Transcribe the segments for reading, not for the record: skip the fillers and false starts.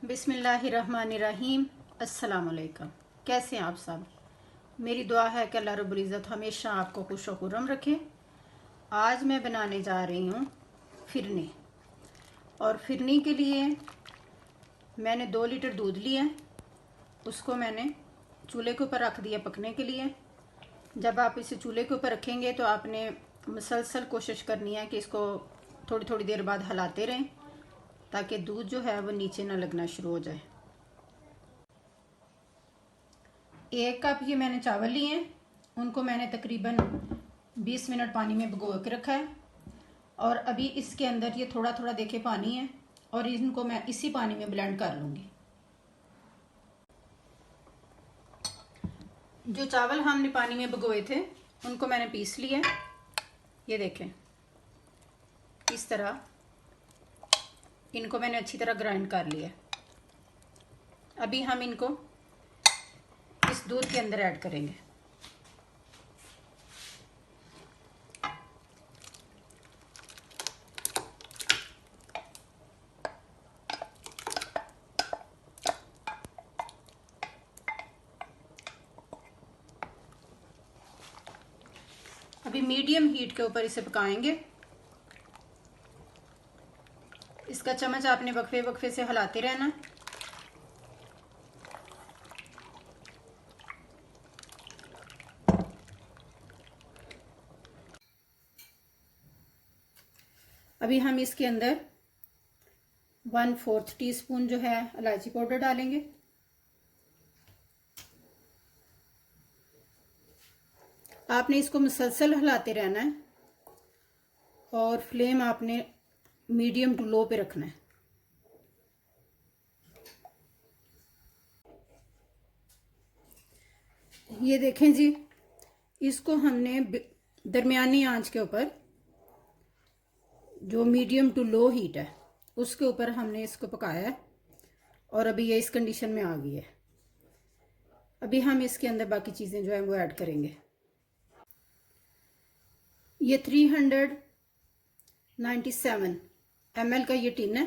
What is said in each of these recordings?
बिस्मिल्लाहिर्रहमानिर्रहीम। अस्सलामुअलैकुम। कैसे हैं आप सब? मेरी दुआ है कि अल्लाह रब्बुल इज़्ज़त हमेशा आपको खुश व खुर्रम रखे। आज मैं बनाने जा रही हूँ फिरनी। और फिरनी के लिए मैंने 2 लीटर दूध लिया है। उसको मैंने चूल्हे के ऊपर रख दिया पकने के लिए। जब आप इसे चूल्हे के ऊपर रखेंगे तो आपने मुसलसल कोशिश करनी है कि इसको थोड़ी थोड़ी देर बाद हिलाते रहें ताकि दूध जो है वो नीचे ना लगना शुरू हो जाए। 1 कप ये मैंने चावल लिए हैं, उनको मैंने तकरीबन 20 मिनट पानी में भिगो के रखा है। और अभी इसके अंदर ये थोड़ा थोड़ा देखे पानी है और इनको मैं इसी पानी में ब्लेंड कर लूँगी। जो चावल हमने पानी में भिगोए थे उनको मैंने पीस लिया। ये देखें, इस तरह इनको मैंने अच्छी तरह ग्राइंड कर लिया। अभी हम इनको इस दूध के अंदर ऐड करेंगे। अभी मीडियम हीट के ऊपर इसे पकाएंगे। इसका चम्मच आपने वक्फे वक्फे से हिलाते रहना। अभी हम इसके अंदर 1/4 टीस्पून जो है इलायची पाउडर डालेंगे। आपने इसको मुसलसल हिलाते रहना है और फ्लेम आपने मीडियम टू लो पे रखना है। ये देखें जी, इसको हमने दरमियानी आंच के ऊपर, जो मीडियम टू लो हीट है उसके ऊपर हमने इसको पकाया है और अभी ये इस कंडीशन में आ गई है। अभी हम इसके अंदर बाकी चीज़ें जो है वो ऐड करेंगे। ये 397 ml का ये टिन है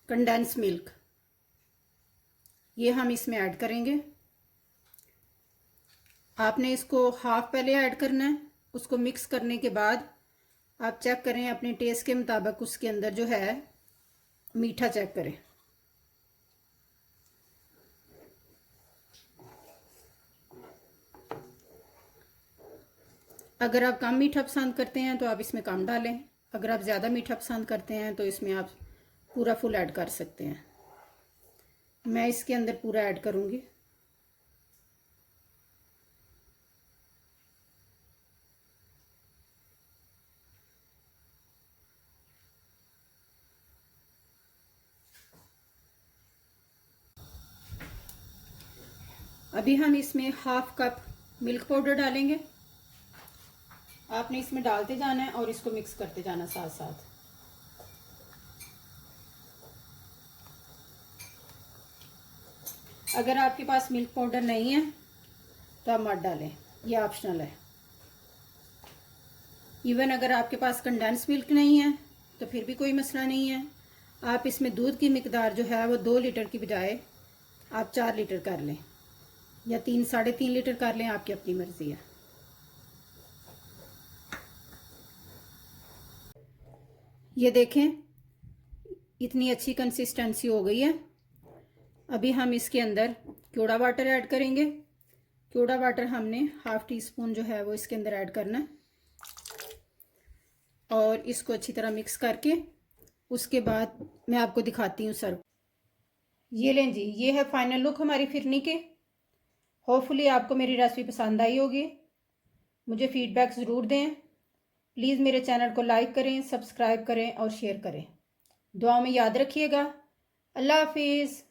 कंडेंस मिल्क, ये हम इसमें ऐड करेंगे। आपने इसको हाफ पहले ऐड करना है। उसको मिक्स करने के बाद आप चेक करें अपने टेस्ट के मुताबिक, उसके अंदर जो है मीठा चेक करें। अगर आप कम मीठा पसंद करते हैं तो आप इसमें कम डालें। अगर आप ज़्यादा मीठा पसंद करते हैं तो इसमें आप पूरा फुल ऐड कर सकते हैं। मैं इसके अंदर पूरा ऐड करूँगी। अभी हम इसमें हाफ कप मिल्क पाउडर डालेंगे। आपने इसमें डालते जाना है और इसको मिक्स करते जाना साथ साथ। अगर आपके पास मिल्क पाउडर नहीं है तो आप मत डालें, ये ऑप्शनल है। इवन अगर आपके पास कंडेंस मिल्क नहीं है तो फिर भी कोई मसला नहीं है। आप इसमें दूध की मिकदार जो है वो 2 लीटर की बजाय आप 4 लीटर कर लें या 3-3.5 लीटर कर लें, आपकी अपनी मर्जी है। ये देखें, इतनी अच्छी कंसिस्टेंसी हो गई है। अभी हम इसके अंदर क्योड़ा वाटर ऐड करेंगे। क्योड़ा वाटर हमने हाफ टी स्पून जो है वो इसके अंदर ऐड करना है और इसको अच्छी तरह मिक्स करके उसके बाद मैं आपको दिखाती हूँ सर्व। ये लें जी, ये है फाइनल लुक हमारी फिरनी के। होपफुली आपको मेरी रेसिपी पसंद आई होगी। मुझे फीडबैक ज़रूर दें। प्लीज़ मेरे चैनल को लाइक करें, सब्सक्राइब करें और शेयर करें। दुआ में याद रखिएगा। अल्लाह हाफिज़।